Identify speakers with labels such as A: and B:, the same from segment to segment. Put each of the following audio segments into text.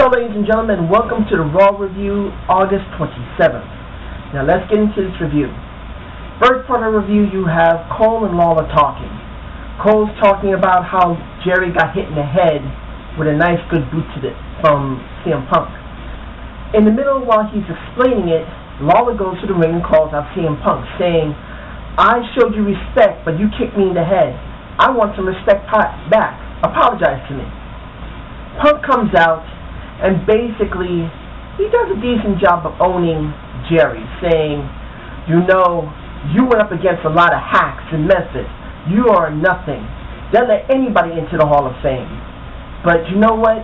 A: Hello ladies and gentlemen, welcome to the Raw Review, August 27th. Now let's get into this review. First part of the review, you have Cole and Lawler talking. Cole's talking about how Jerry got hit in the head with a nice good boot to the from CM Punk. In the middle, while he's explaining it, Lawler goes to the ring and calls out CM Punk, saying, "I showed you respect, but you kicked me in the head. I want some respect back. Apologize to me." Punk comes out, and basically, he does a decent job of owning Jerry, saying, "You know, you went up against a lot of hacks and methods. You are nothing. They'll let anybody into the Hall of Fame. But you know what?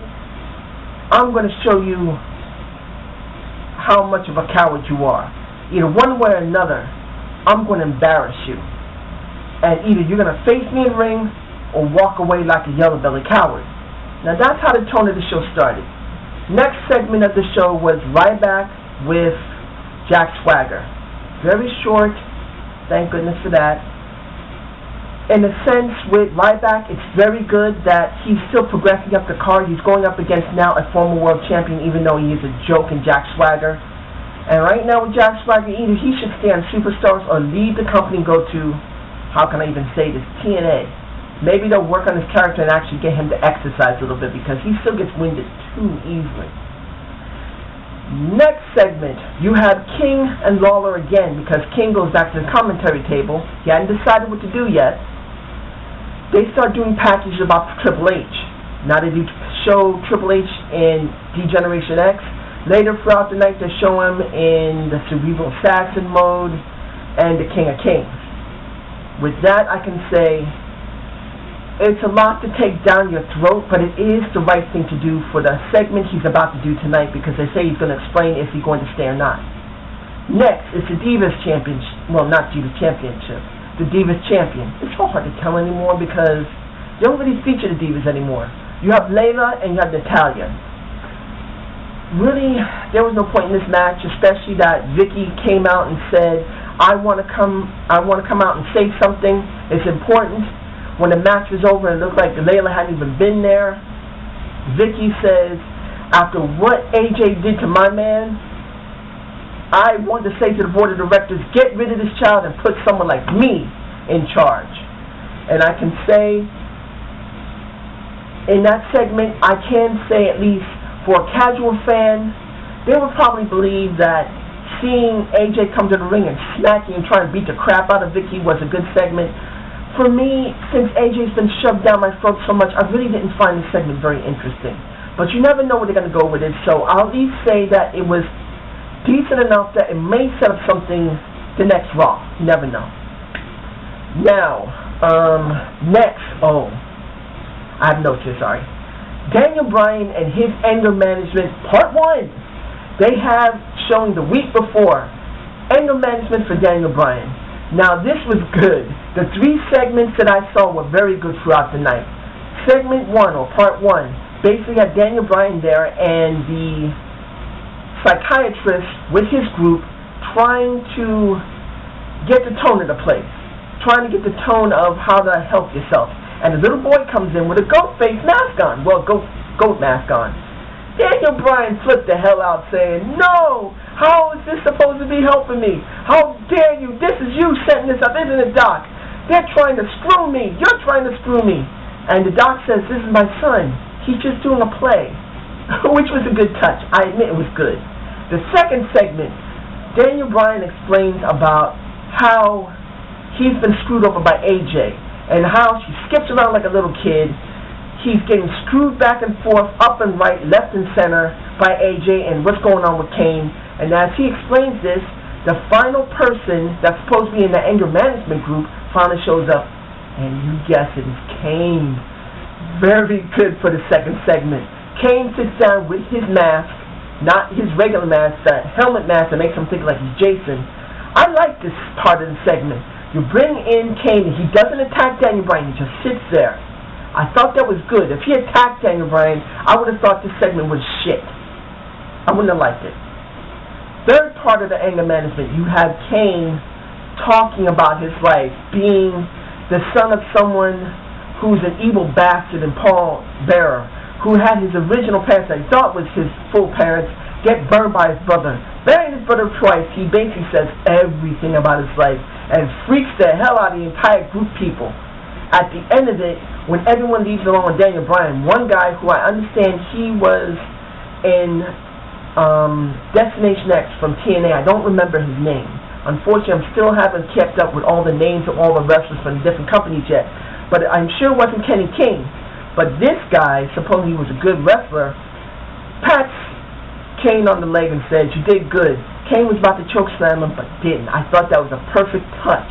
A: I'm going to show you how much of a coward you are. Either one way or another, I'm going to embarrass you. And either you're going to face me in the ring or walk away like a yellow-bellied coward." Now that's how the tone of the show started. Next segment of the show was Ryback with Jack Swagger. Very short, thank goodness for that. In a sense, with Ryback, it's very good that he's still progressing up the card. He's going up against now a former world champion, even though he is a joke in Jack Swagger. And right now with Jack Swagger, either he should stay on Superstars or leave the company and go to, how can I even say this, TNA. Maybe they'll work on his character and actually get him to exercise a little bit because he still gets winded too easily. Next segment, you have King and Lawler again because King goes back to the commentary table. He hadn't decided what to do yet. They start doing packages about Triple H. Now they do show Triple H in D-Generation X. Later throughout the night they show him in the Cerebral Assassin mode and the King of Kings. With that I can say it's a lot to take down your throat, but it is the right thing to do for the segment he's about to do tonight because they say he's going to explain if he's going to stay or not. Next is the Divas Championship. Well, not Divas Championship. The Divas Champion. It's so hard to tell anymore because they don't really feature the Divas anymore. You have Layla and you have Natalya. Really, there was no point in this match, especially that Vicky came out and said, I want to come out and say something. It's important." When the match was over and it looked like Layla hadn't even been there, Vicky says, "After what AJ did to my man, I want to say to the board of directors, get rid of this child and put someone like me in charge." And I can say, in that segment, I can say at least for a casual fan, they would probably believe that seeing AJ come to the ring and smacking and trying to beat the crap out of Vicky was a good segment. For me, since AJ's been shoved down my throat so much, I really didn't find this segment very interesting. But you never know where they're going to go with it, so I'll at least say that it was decent enough that it may set up something the next Raw. You never know. Now, next, I have notes here, sorry. Daniel Bryan and his anger management, part 1. They have shown the week before. Anger management for Daniel Bryan. Now this was good. The 3 segments that I saw were very good throughout the night. Segment 1, or part 1, basically had Daniel Bryan there and the psychiatrist with his group trying to get the tone of the place. Trying to get the tone of how to help yourself. And the little boy comes in with a goat face mask on. Well, goat mask on. Daniel Bryan flipped the hell out saying, "No! How is this supposed to be helping me? How dare you? This is you setting this up, isn't it, Doc? They're trying to screw me. You're trying to screw me." And the Doc says, "This is my son. He's just doing a play." Which was a good touch. I admit it was good. The second segment, Daniel Bryan explains about how he's been screwed over by AJ and how she skips around like a little kid. He's getting screwed back and forth, up and right, left and center by AJ and what's going on with Kane. And as he explains this, the final person that's supposed to be in the anger management group finally shows up. And you guess it, is Kane. Very good for the second segment. Kane sits down with his mask, not his regular mask, the helmet mask that makes him think like he's Jason. I like this part of the segment. You bring in Kane, and he doesn't attack Daniel Bryan, he just sits there. I thought that was good. If he attacked Daniel Bryan, I would have thought this segment was shit. I wouldn't have liked it. Third part of the anger management, you have Kane talking about his life, being the son of someone who's an evil bastard and pallbearer, who had his original parents that he thought was his full parents get burned by his brother. Burying his brother twice, he basically says everything about his life and freaks the hell out of the entire group of people. At the end of it, when everyone leaves along with Daniel Bryan, one guy who I understand he was in Destination X from TNA, I don't remember his name. Unfortunately, I still haven't kept up with all the names of all the wrestlers from the different companies yet. But I'm sure it wasn't Kenny King. But this guy, supposedly he was a good wrestler, pats Kane on the leg and said, "You did good." Kane was about to choke slam him, but didn't. I thought that was a perfect touch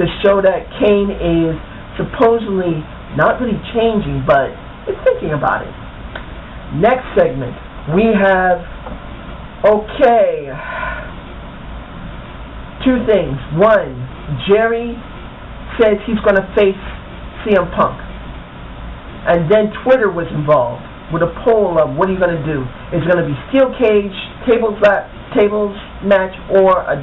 A: to show that Kane is supposedly not really changing, but is thinking about it. Next segment, we have, okay, two things. One, Jerry says he's going to face CM Punk. And then Twitter was involved with a poll of what are you going to do? Is it going to be steel cage, tables match, or a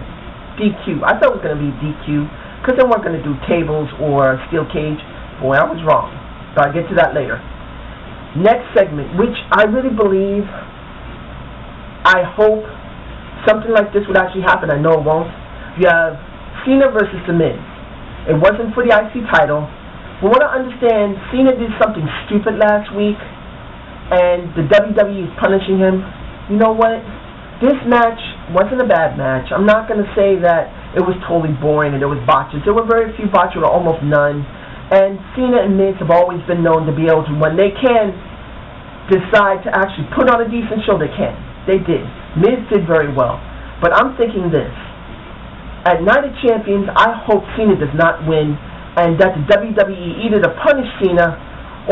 A: DQ? I thought it was going to be DQ because they weren't going to do tables or steel cage. Boy, I was wrong. So I'll get to that later. Next segment, which I really believe, I hope something like this would actually happen. I know it won't. You have Cena versus The Miz. It wasn't for the IC title. From what I understand, Cena did something stupid last week, and the WWE is punishing him. You know what? This match wasn't a bad match. I'm not going to say that it was totally boring and there was botches. There were very few botches, or almost none. And Cena and Miz have always been known to be able to, when they can decide to actually put on a decent show, they can. They did. Miz did very well. But I'm thinking this. At Night of Champions, I hope Cena does not win, and that the WWE either to punish Cena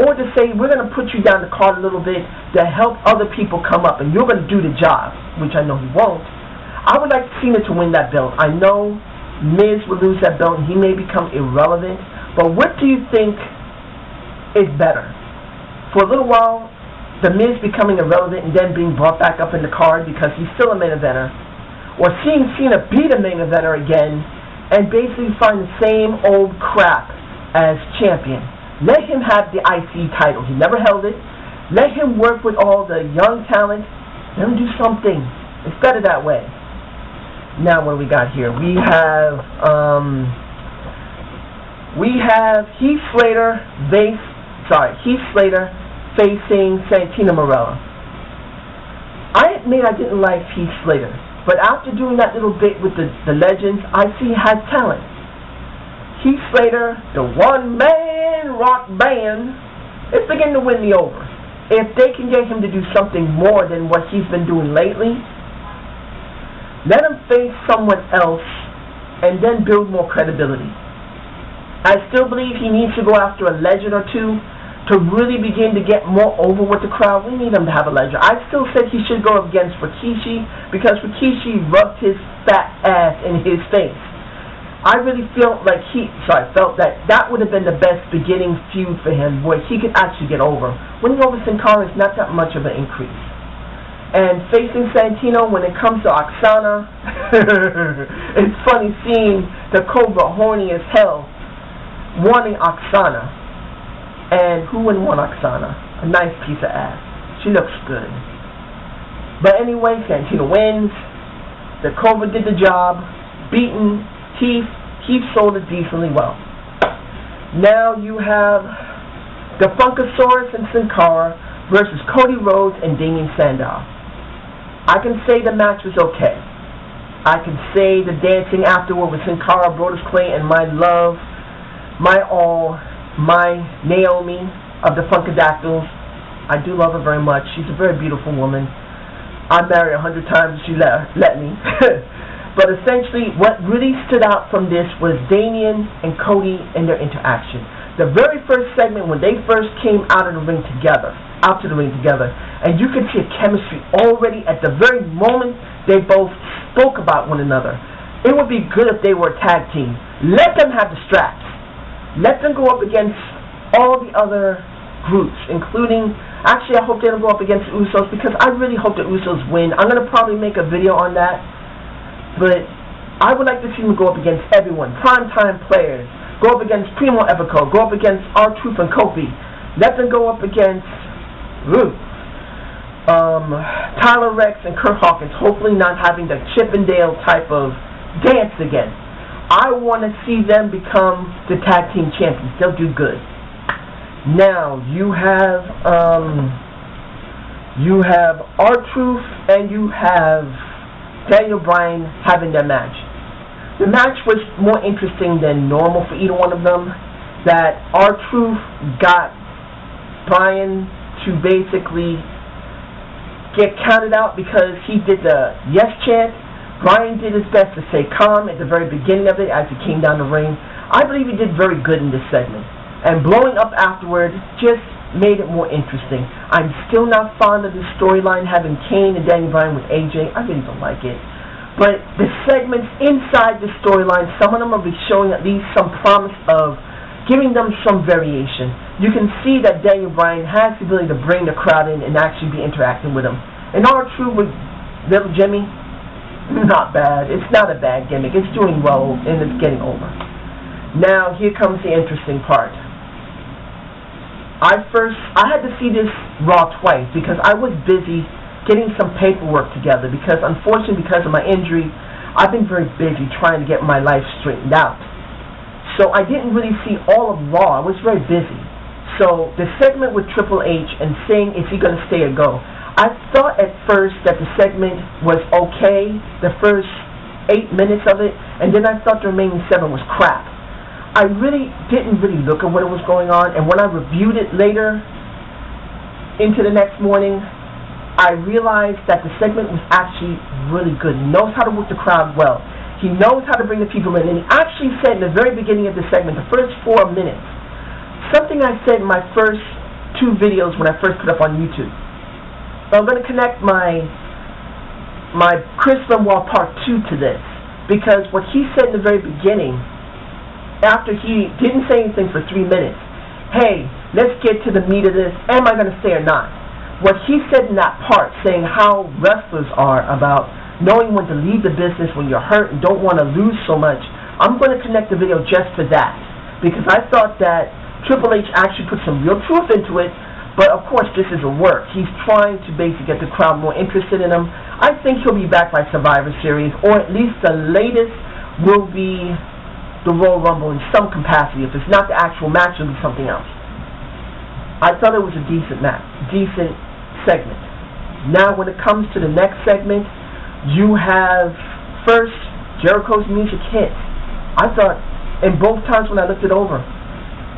A: or to say, we're going to put you down the card a little bit to help other people come up, and you're going to do the job, which I know he won't. I would like Cena to win that belt. I know Miz will lose that belt, and he may become irrelevant, but what do you think is better? For a little while, The Miz becoming irrelevant and then being brought back up in the card because he's still a main eventer, or seeing Cena be the main eventer again and basically find the same old crap as champion. Let him have the IC title. He never held it. Let him work with all the young talent. Let him do something. It's better that way. Now what do we got here? We have Heath Slater facing Santino Marella. I admit I didn't like Heath Slater, but after doing that little bit with the Legends, I see he has talent. Heath Slater, the one-man rock band, is beginning to win me over. If they can get him to do something more than what he's been doing lately, let him face someone else and then build more credibility. I still believe he needs to go after a legend or two to really begin to get more over with the crowd. We need him to have a legend. I still said he should go up against Rikishi because Rikishi rubbed his fat ass in his face. I really felt like felt that would have been the best beginning feud for him where he could actually get over. Winning over Sin Cara is not that much of an increase. And facing Santino when it comes to Oksana, it's funny seeing the Cobra horny as hell wanting Oksana. And who wouldn't want Oksana? A nice piece of ass. She looks good. But anyway, Santino wins. The Cobra did the job. Beaten. Heath sold it decently well. Now you have the Funkasaurus and Sin Cara versus Cody Rhodes and Damien Sandow. I can say the match was okay. I can say the dancing afterward with Sin Cara, Brodus Clay, and my love, my all, my Naomi of the Funkadactyls. I do love her very much. She's a very beautiful woman. I'd marry 100 times if she let me. But essentially, what really stood out from this was Damien and Cody and their interaction. The very first segment, when they first came out to the ring together, and you could see a chemistry already at the very moment they both spoke about one another. It would be good if they were a tag team. Let them have the straps. Let them go up against all the other groups, including, actually I hope they don't go up against the Usos because I really hope the Usos win. I'm going to probably make a video on that. But I would like to see them go up against everyone, primetime players, go up against Primo Evico, go up against R-Truth and Kofi. Let them go up against Tyler Rex and Kurt Hawkins hopefully not having the Chippendale type of dance again. I want to see them become the tag team champions. They'll do good. Now you have R-Truth and you have Daniel Bryan having their match. The match was more interesting than normal for either one of them. That R-Truth got Bryan to basically get counted out because he did the yes chant. Bryan did his best to stay calm at the very beginning of it as he came down the ring. I believe he did very good in this segment. And blowing up afterward just made it more interesting. I'm still not fond of the storyline having Kane and Daniel Bryan with AJ. I really don't like it. But the segments inside the storyline, some of them will be showing at least some promise of giving them some variation. You can see that Daniel Bryan has the ability to bring the crowd in and actually be interacting with them. And R-Truth with Little Jimmy, not bad. It's not a bad gimmick. It's doing well and it's getting over. Now here comes the interesting part. I had to see this Raw twice because I was busy getting some paperwork together because unfortunately because of my injury I've been very busy trying to get my life straightened out. So I didn't really see all of Raw. I was very busy. So the segment with Triple H and saying is he going to stay or go, I thought at first that the segment was okay, the first 8 minutes of it, and then I thought the remaining 7 was crap. I really didn't look at what was going on, and when I reviewed it later into the next morning, I realized that the segment was actually really good. He knows how to work the crowd well. He knows how to bring the people in, and he actually said in the very beginning of the segment, the first 4 minutes, something I said in my first 2 videos when I first put up on YouTube. I'm going to connect my Chris Benoit Part 2 to this, because what he said in the very beginning, after he didn't say anything for 3 minutes, hey, let's get to the meat of this, am I going to stay or not? What he said in that part, saying how wrestlers are about knowing when to leave the business when you're hurt and don't want to lose so much, I'm going to connect the video just for that, because I thought that Triple H actually put some real truth into it. But of course this is a work. He's trying to basically get the crowd more interested in him. I think he'll be back by Survivor Series, or at least the latest will be the Royal Rumble in some capacity. If it's not the actual match, it'll be something else. I thought it was a decent match, decent segment. Now when it comes to the next segment, you have first Jericho's music hit. I thought, and both times when I looked it over,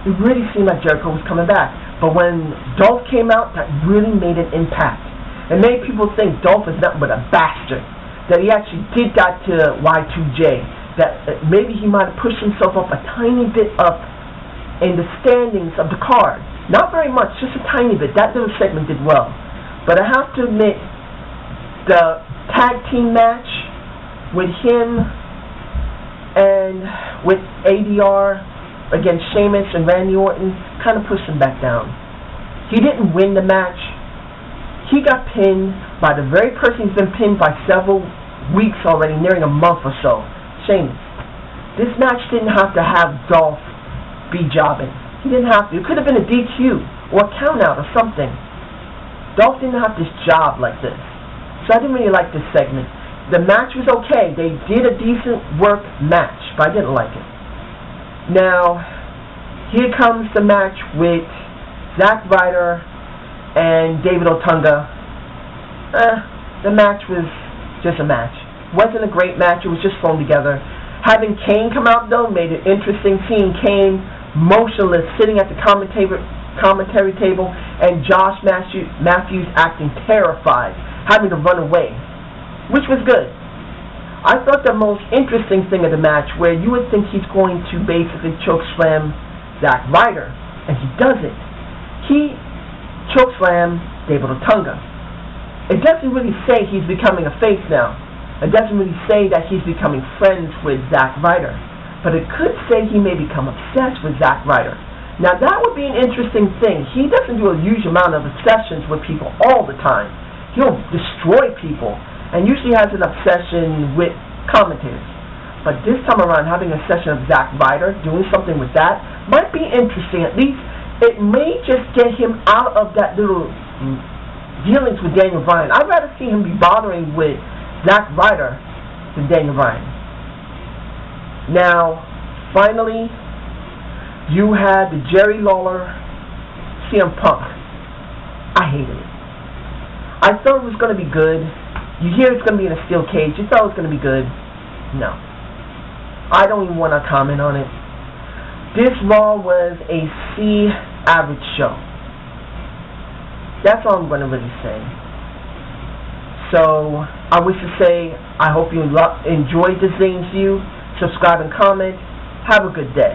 A: it really seemed like Jericho was coming back. But when Dolph came out, that really made an impact. And many people think Dolph is nothing but a bastard. That he actually did that to Y2J. That maybe he might have pushed himself up a tiny bit up in the standings of the card. Not very much, just a tiny bit. That little segment did well. But I have to admit, the tag team match with him and with ADR against Sheamus and Randy Orton kind of pushed him back down. He didn't win the match. He got pinned by the very person he's been pinned by several weeks already, nearing a month or so, Sheamus. This match didn't have to have Dolph be jobbing. He didn't have to. It could have been a DQ or a count out or something. Dolph didn't have this job like this. So I didn't really like this segment. The match was okay. They did a decent work match, but I didn't like it. Now, here comes the match with Zack Ryder and David Otunga. The match was just a match. Wasn't a great match. It was just thrown together. Having Kane come out, though, made it interesting. Seeing Kane motionless, sitting at the commentary table, and Josh Matthews acting terrified, having to run away, which was good. I thought the most interesting thing of the match, where you would think he's going to basically chokeslam Zack Ryder, and he doesn't. He chokeslammed David Otunga. It doesn't really say he's becoming a face now. It doesn't really say that he's becoming friends with Zack Ryder. But it could say he may become obsessed with Zack Ryder. Now that would be an interesting thing. He doesn't do a huge amount of obsessions with people all the time. He'll destroy people, and usually has an obsession with commentators. But this time around, having a session of Zack Ryder, doing something with that, might be interesting. At least it may just get him out of that little dealings with Daniel Bryan. I'd rather see him be bothering with Zack Ryder than Daniel Bryan. Now, finally, you had the Jerry Lawler CM Punk. I hated it. I thought it was going to be good. You hear it's going to be in a steel cage. You thought it was going to be good. No. I don't even want to comment on it. This Raw was a C average show. That's all I'm going to really say. So, I wish to say, I hope you enjoyed the Zane's View. Subscribe and comment. Have a good day.